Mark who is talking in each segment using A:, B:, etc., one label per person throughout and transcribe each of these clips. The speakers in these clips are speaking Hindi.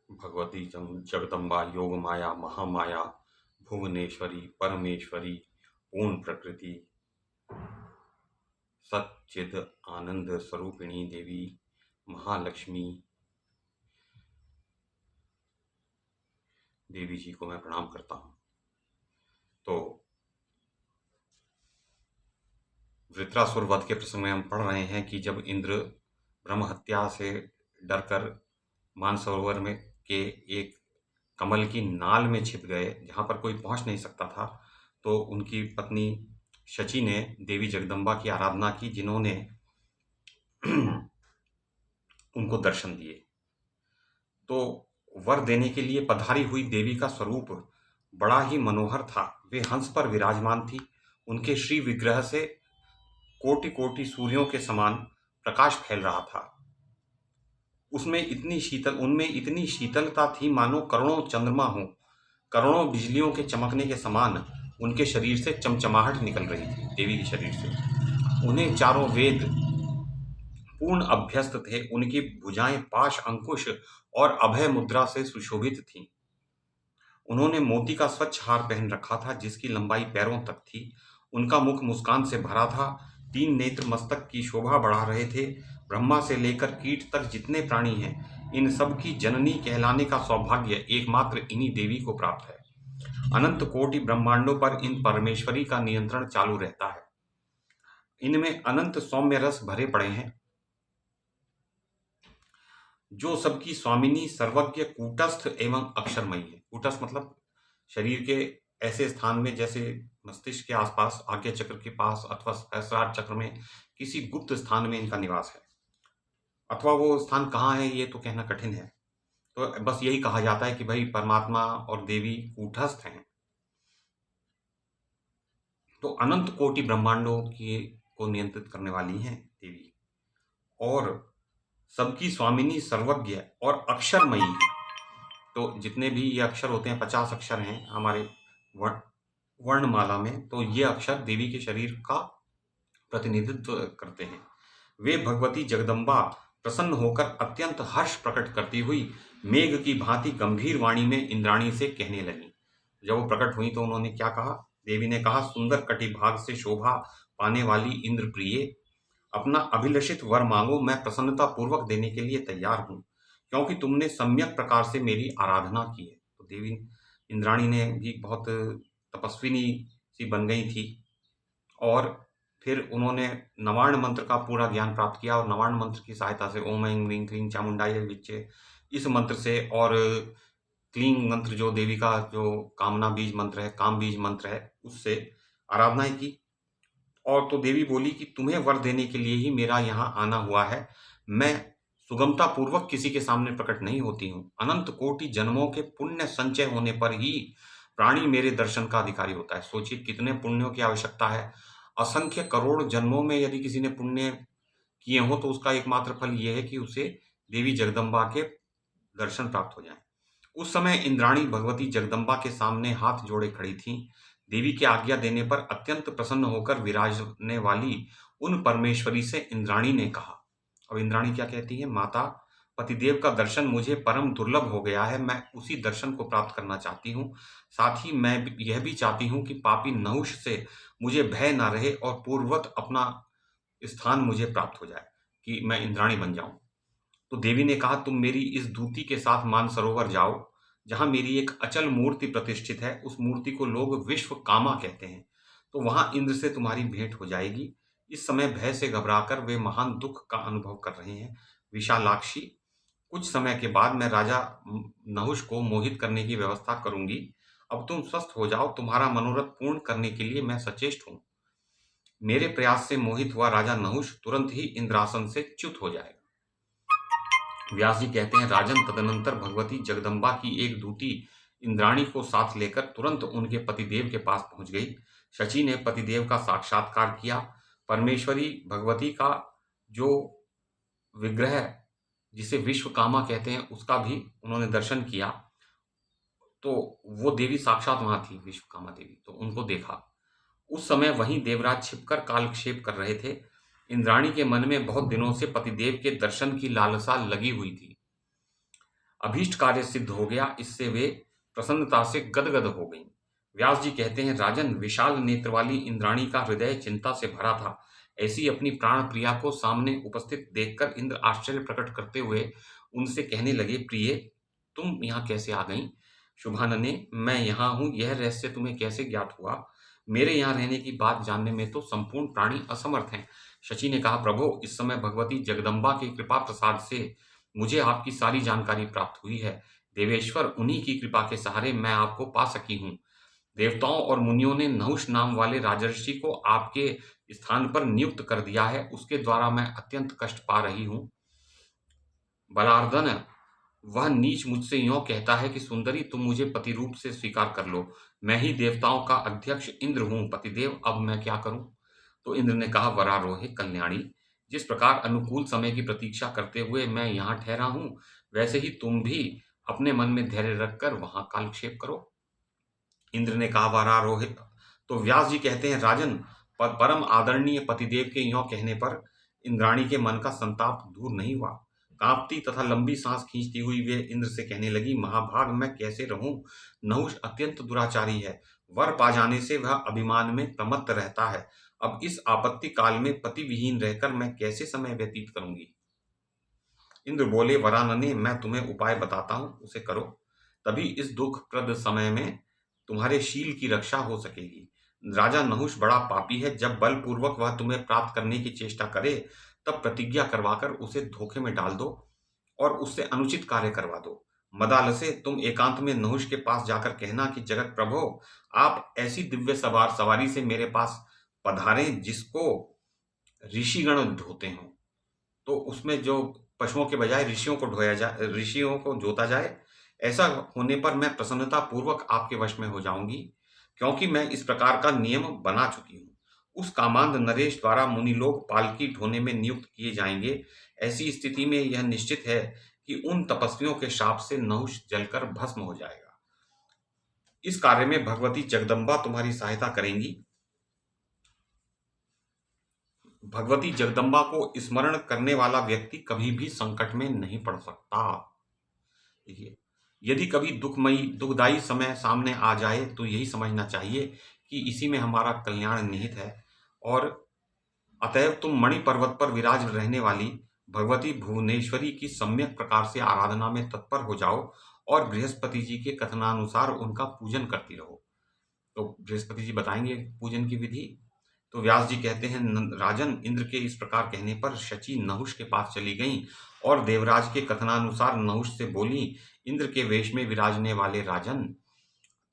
A: भगवती जगदम्बा योग माया महामाया भुवनेश्वरी परमेश्वरी पूर्ण प्रकृति सच्चिद आनंद स्वरूपिणी देवी महालक्ष्मी देवी जी को मैं प्रणाम करता हूँ। तो वृत्रासुर वध के प्रसंग में हम पढ़ रहे हैं कि जब इंद्र ब्रह्म हत्या से डरकर मानसरोवर में के एक कमल की नाल में छिप गए, जहाँ पर कोई पहुँच नहीं सकता था, तो उनकी पत्नी शची ने देवी जगदम्बा की आराधना की, जिन्होंने उनको दर्शन दिए। तो वर देने के लिए पधारी हुई देवी का स्वरूप बड़ा ही मनोहर था। वे हंस पर विराजमान थी। उनके श्री विग्रह से कोटि कोटि सूर्यों के समान प्रकाश फैल रहा था। उनमें इतनी शीतलता थी मानो करोड़ों चंद्रमा हों। करोड़ों बिजलियों के चमकने के समान उनके शरीर से चमचमाहट निकल रही थी, देवी के शरीर से। उन्हें चारों वेद पूर्ण अभ्यस्त थे। उनकी भुजाएं पाश अंकुश और अभय मुद्रा से सुशोभित थीं। उन्होंने मोती का स्वच्छ हार पहन रखा था, जिसकी लंबाई पैरों तक थी। उनका मुख मुस्कान से भरा था। 3 नेत्र मस्तक की शोभा बढ़ा रहे थे। ब्रह्मा से लेकर कीट तक जितने प्राणी हैं, इन सब की जननी कहलाने का सौभाग्य एकमात्र इन्हीं देवी को प्राप्त है। अनंत कोटि ब्रह्मांडों पर इन परमेश्वरी का नियंत्रण चालू रहता है। इनमें अनंत सौम्य रस भरे पड़े हैं, जो सबकी स्वामिनी सर्वज्ञ कूटस्थ एवं अक्षरमयी है। कूटस्थ मतलब शरीर के ऐसे स्थान में, जैसे मस्तिष्क के आसपास, आज्ञा चक्र के पास, अथवा सहस्रार चक्र में किसी गुप्त स्थान में इनका निवास है। अथवा वो स्थान कहाँ है ये तो कहना कठिन है। तो बस यही कहा जाता है कि भाई परमात्मा और देवी कूटस्थ हैं। तो अनंत कोटि ब्रह्मांडों की को नियंत्रित करने वाली हैं देवी, और सबकी स्वामिनी सर्वज्ञ और अक्षरमयी है। तो जितने भी ये अक्षर होते हैं, 50 अक्षर हैं हमारे वर्णमाला में, तो ये अक्षर देवी के शरीर का प्रतिनिधित्व करते हैं। वे भगवती जगदम्बा प्रसन्न होकर अत्यंत हर्ष प्रकट करती हुई मेघ की भांति गंभीर वाणी में इंद्राणी से कहने लगी। जब वो प्रकट हुई तो उन्होंने क्या कहा? देवी ने कहा, सुंदर कटिभाग से शोभा पाने वाली इंद्र प्रिय, अपना अभिलषित वर मांगो, मैं प्रसन्नता पूर्वक देने के लिए तैयार हूँ, क्योंकि तुमने सम्यक प्रकार से मेरी आराधना की है। तो देवी इंद्राणी ने भी बहुत तपस्विनी सी बन गई थी, और फिर उन्होंने नवार्ण मंत्र का पूरा ज्ञान प्राप्त किया, और नवार्ण मंत्र की सहायता से ओम ऐं ह्रीं क्लीं चामुंडाय विच्चे, इस मंत्र से, और क्लीं मंत्र जो देवी का जो कामना बीज मंत्र है, काम बीज मंत्र है, उससे आराधनाएं की। और तो देवी बोली कि तुम्हें वर देने के लिए ही मेरा यहाँ आना हुआ है। मैं सुगमता पूर्वक किसी के सामने प्रकट नहीं होती हूँ। अनंत कोटि जन्मों के पुण्य संचय होने पर ही प्राणी मेरे दर्शन का अधिकारी होता है। सोचिए कितने पुण्यों की आवश्यकता है। असंख्य करोड़ जन्मों में यदि किसी ने पुण्य किए हों, तो उसका एकमात्र फल यह है कि उसे देवी जगदम्बा के दर्शन प्राप्त हो जाएं। उस समय इंद्राणी भगवती जगदम्बा के सामने हाथ जोड़े खड़ी थीं। देवी की आज्ञा देने पर अत्यंत प्रसन्न होकर विराजने वाली उन परमेश्वरी से इंद्राणी ने कहा। अब इंद्राणी क्या कहती है? माता, पतिदेव का दर्शन मुझे परम दुर्लभ हो गया है। मैं उसी दर्शन को प्राप्त करना चाहती हूँ। साथ ही मैं यह भी चाहती हूँ कि पापी नहुष से मुझे भय ना रहे, और पूर्ववत अपना स्थान मुझे प्राप्त हो जाए, कि मैं इंद्राणी बन जाऊं। तो देवी ने कहा, तुम मेरी इस दूती के साथ मानसरोवर जाओ, जहां मेरी एक अचल मूर्ति प्रतिष्ठित है। उस मूर्ति को लोग विश्व कामा कहते हैं। तो वहां इंद्र से तुम्हारी भेंट हो जाएगी। इस समय भय से घबराकर वे महान दुख का अनुभव कर रहे हैं। विशालाक्षी, कुछ समय के बाद मैं राजा नहुष को मोहित करने की व्यवस्था करूंगी। अब तुम स्वस्थ हो जाओ। तुम्हारा मनोरथ पूर्ण करने के लिए मैं सचेष्ट हूं। मेरे प्रयास से मोहित हुआ राजा नहुष तुरंत ही इंद्रासन से च्युत हो जाएगा। व्यास जी कहते हैं, राजन, तदनंतर भगवती जगदम्बा की एक दूती इंद्राणी को साथ लेकर तुरंत उनके पतिदेव के पास पहुंच गई। शची ने पतिदेव का साक्षात्कार किया। परमेश्वरी भगवती का जो विग्रह, जिसे विश्वकामा कहते हैं, उसका भी उन्होंने दर्शन किया। तो वो देवी साक्षात वहां थी, विश्वकामा देवी, तो उनको देखा। उस समय वहीं देवराज छिपकर कालक्षेप कर रहे थे। इंद्राणी के मन में बहुत दिनों से पतिदेव के दर्शन की लालसा लगी हुई थी। अभीष्ट कार्य सिद्ध हो गया, इससे वे प्रसन्नता से गदगद हो गईं। व्यास जी कहते हैं, राजन, विशाल नेत्र वाली इंद्राणी का हृदय चिंता से भरा था। ऐसी अपनी प्राण प्रिया को सामने उपस्थित देखकर इंद्र आश्चर्य प्रकट करते हुए उनसे कहने लगे, प्रिय, तुम यहाँ कैसे आ गईं? शुभानने, मैं यहाँ हूँ, यह रहस्य तुम्हें कैसे ज्ञात हुआ? मेरे यहाँ रहने की बात जानने में तो संपूर्ण प्राणी असमर्थ हैं। शची ने कहा, प्रभो, इस समय भगवती जगदम्बा की कृपा प्रसाद से मुझे आपकी सारी जानकारी प्राप्त हुई है। देवेश्वर, उन्हीं की कृपा के सहारे मैं आपको पा सकी हूँ। देवताओं और मुनियों ने नहुष नाम वाले राजर्षि को आपके स्थान पर नियुक्त कर दिया है। उसके द्वारा मैं अत्यंत कष्ट पा रही हूँ। बलार्दन, वह नीच मुझसे यों कहता है कि सुंदरी, तुम मुझे पति रूप से स्वीकार कर लो। मैं ही देवताओं का अध्यक्ष इंद्र हूँ। पतिदेव, अब मैं क्या करूं? तो इंद्र ने कहा, वरारोहे कल्याणी, जिस प्रकार अनुकूल समय की प्रतीक्षा करते हुए मैं यहाँ ठहरा हूं, वैसे ही तुम भी अपने मन में धैर्य रखकर वहां कालक्षेप करो। इंद्र ने कहा, वरारोहे। तो व्यास जी कहते हैं, राजन, परम आदरणीय पतिदेव के यों कहने पर इंद्राणी के मन का संताप दूर नहीं हुआ। कांपती तथा लंबी सांस खींचती हुई वे इंद्र से कहने लगी, महाभाग, मैं कैसे रहूं? नहुष अत्यंत दुराचारी है। वर पा जाने से वह अभिमान में प्रमत्त रहता है। अब इस आपत्ति काल में पति विहीन रहकर मैं कैसे समय व्यतीत करूंगी? इंद्र बोले, वरानने, मैं तुम्हें उपाय बताता हूं, उसे करो। तभी इस दुखप्रद समय में तुम्हारे शील की रक्षा हो सकेगी। राजा नहुष बड़ा पापी है। जब बलपूर्वक वह तुम्हें प्राप्त करने की चेष्टा करे, तब प्रतिज्ञा करवाकर उसे धोखे में डाल दो और उससे अनुचित कार्य करवा दो। मदालसे, तुम एकांत में नहुष के पास जाकर कहना कि जगत प्रभो, आप ऐसी दिव्य सवारी से मेरे पास पधारें जिसको ऋषिगण ढोते हों। तो उसमें जो पशुओं के बजाय ऋषियों को ढोया जाए, ऋषियों को जोता जाए। ऐसा होने पर मैं प्रसन्नता पूर्वक आपके वश में हो जाऊंगी, क्योंकि मैं इस प्रकार का नियम बना चुकी हूँ। उस कामांध नरेश द्वारा मुनि लोग पालकी ढोने में नियुक्त किए जाएंगे। ऐसी स्थिति में यह निश्चित है कि उन तपस्वियों के शाप से नहुष जलकर भस्म हो जाएगा। इस कार्य में भगवती जगदम्बा तुम्हारी सहायता करेंगी। भगवती जगदम्बा को स्मरण करने वाला व्यक्ति कभी भी संकट में नहीं पड़ सकता। देखिए, यदि कभी दुखदायी समय सामने आ जाए तो यही समझना चाहिए कि इसी में हमारा कल्याण निहित है। और अतएव तुम मणि पर्वत पर विराज रहने वाली भगवती भुवनेश्वरी की सम्यक प्रकार से आराधना में तत्पर हो जाओ और बृहस्पति जी के कथनानुसार उनका पूजन करती रहो। तो बृहस्पति जी बताएंगे पूजन की विधि। तो व्यास जी कहते हैं, राजन, इंद्र के इस प्रकार कहने पर शची नहुष के पास चली गईं और देवराज के कथनानुसार नहुष से बोली, इंद्र के वेश में विराजने वाले राजन,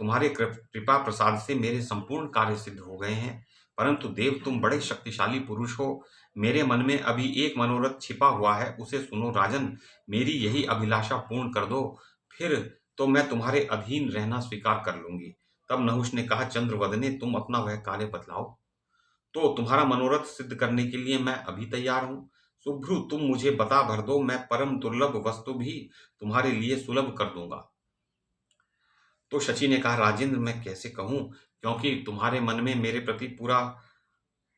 A: तुम्हारे कृपा प्रसाद से मेरे संपूर्ण कार्य सिद्ध हो गए हैं। परंतु देव, तुम बड़े शक्तिशाली पुरुष हो। मेरे मन में अभी एक मनोरथ छिपा हुआ है, उसे सुनो राजन। मेरी यही अभिलाषा पूर्ण कर दो, फिर तो मैं तुम्हारे अधीन रहना स्वीकार कर लूंगी। तब नहुष ने कहा, चंद्रवदने, तुम अपना वह कार्य बतलाओ। तो तुम्हारा मनोरथ सिद्ध करने के लिए मैं अभी तैयार हूं। शुभ्रु, तुम मुझे बता भर दो, मैं परम दुर्लभ वस्तु भी तुम्हारे लिए सुलभ कर दूंगा। तो शची ने कहा, राजेंद्र, मैं कैसे कहूं, क्योंकि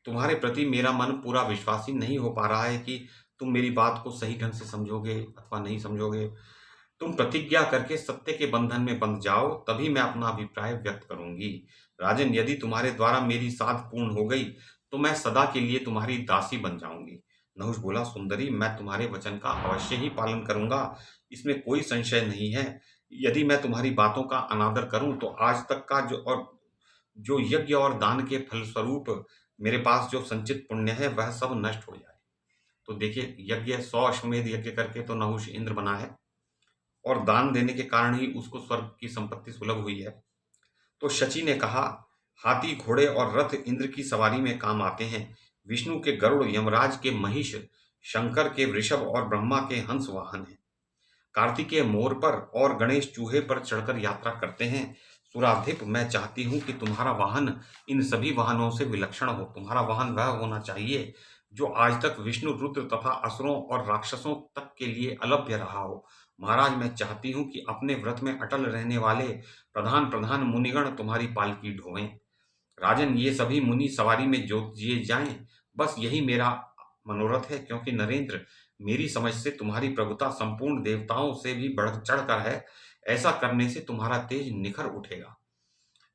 A: तुम्हारे प्रति मेरा मन पूरा विश्वासी नहीं हो पा रहा है कि तुम मेरी बात को सही ढंग से समझोगे अथवा नहीं समझोगे। तुम प्रतिज्ञा करके सत्य के बंधन में बंध जाओ, तभी मैं अपना अभिप्राय व्यक्त करूंगी। राजन, यदि तुम्हारे द्वारा मेरी साध पूर्ण हो गई तो मैं सदा के लिए तुम्हारी दासी बन जाऊंगी। नहुष बोला, सुंदरी, मैं तुम्हारे वचन का अवश्य ही पालन करूंगा, इसमें कोई संशय नहीं है। यदि मैं तुम्हारी बातों का अनादर करूं तो आज तक का जो यज्ञ और दान के फलस्वरूप मेरे पास जो संचित पुण्य है वह सब नष्ट हो जाए। तो देखिए, यज्ञ 100 अश्वमेध यज्ञ करके तो नहुष इंद्र बना है और दान देने के कारण ही उसको स्वर्ग की संपत्ति सुलभ हुई है। तो शची ने कहा, हाथी, घोड़े और रथ इंद्र की सवारी में काम आते हैं। विष्णु के गरुड़, यमराज के महिष, शंकर के वृषभ और ब्रह्मा के हंस वाहन हैं। कार्तिकेय मोर पर और गणेश चूहे पर चढ़कर यात्रा करते हैं। सुराधिप, मैं चाहती हूं कि तुम्हारा वाहन इन सभी वाहनों से विलक्षण हो। तुम्हारा वाहन वह होना चाहिए जो आज तक विष्णु, रुद्र तथा असुरों और राक्षसों तक के लिए अलभ्य रहा हो। महाराज, मैं चाहती हूं कि अपने व्रत में अटल रहने वाले प्रधान प्रधान मुनिगण तुम्हारी पालकी ढोएं। राजन, ये सभी मुनि सवारी में जोत दिए जाएं, बस यही मेरा मनोरथ है, क्योंकि नरेंद्र, मेरी समझ से तुम्हारी प्रभुता संपूर्ण देवताओं से भी बढ़ चढ़कर है। ऐसा करने से तुम्हारा तेज निखर उठेगा।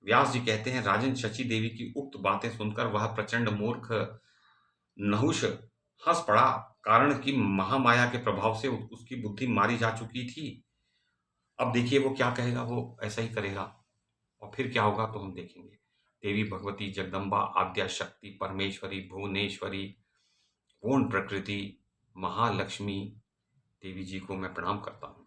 A: व्यास जी कहते हैं, राजन शची देवी की उक्त बातें सुनकर वह प्रचंड मूर्ख नहुष हंस पड़ा, कारण कि महामाया के प्रभाव से उसकी बुद्धि मारी जा चुकी थी। अब देखिए वो क्या कहेगा, वो ऐसा ही करेगा और फिर क्या होगा तो हम देखेंगे। देवी भगवती जगदम्बा आद्या शक्ति परमेश्वरी भुवनेश्वरी पूर्ण प्रकृति महालक्ष्मी देवी जी को मैं प्रणाम करता हूँ।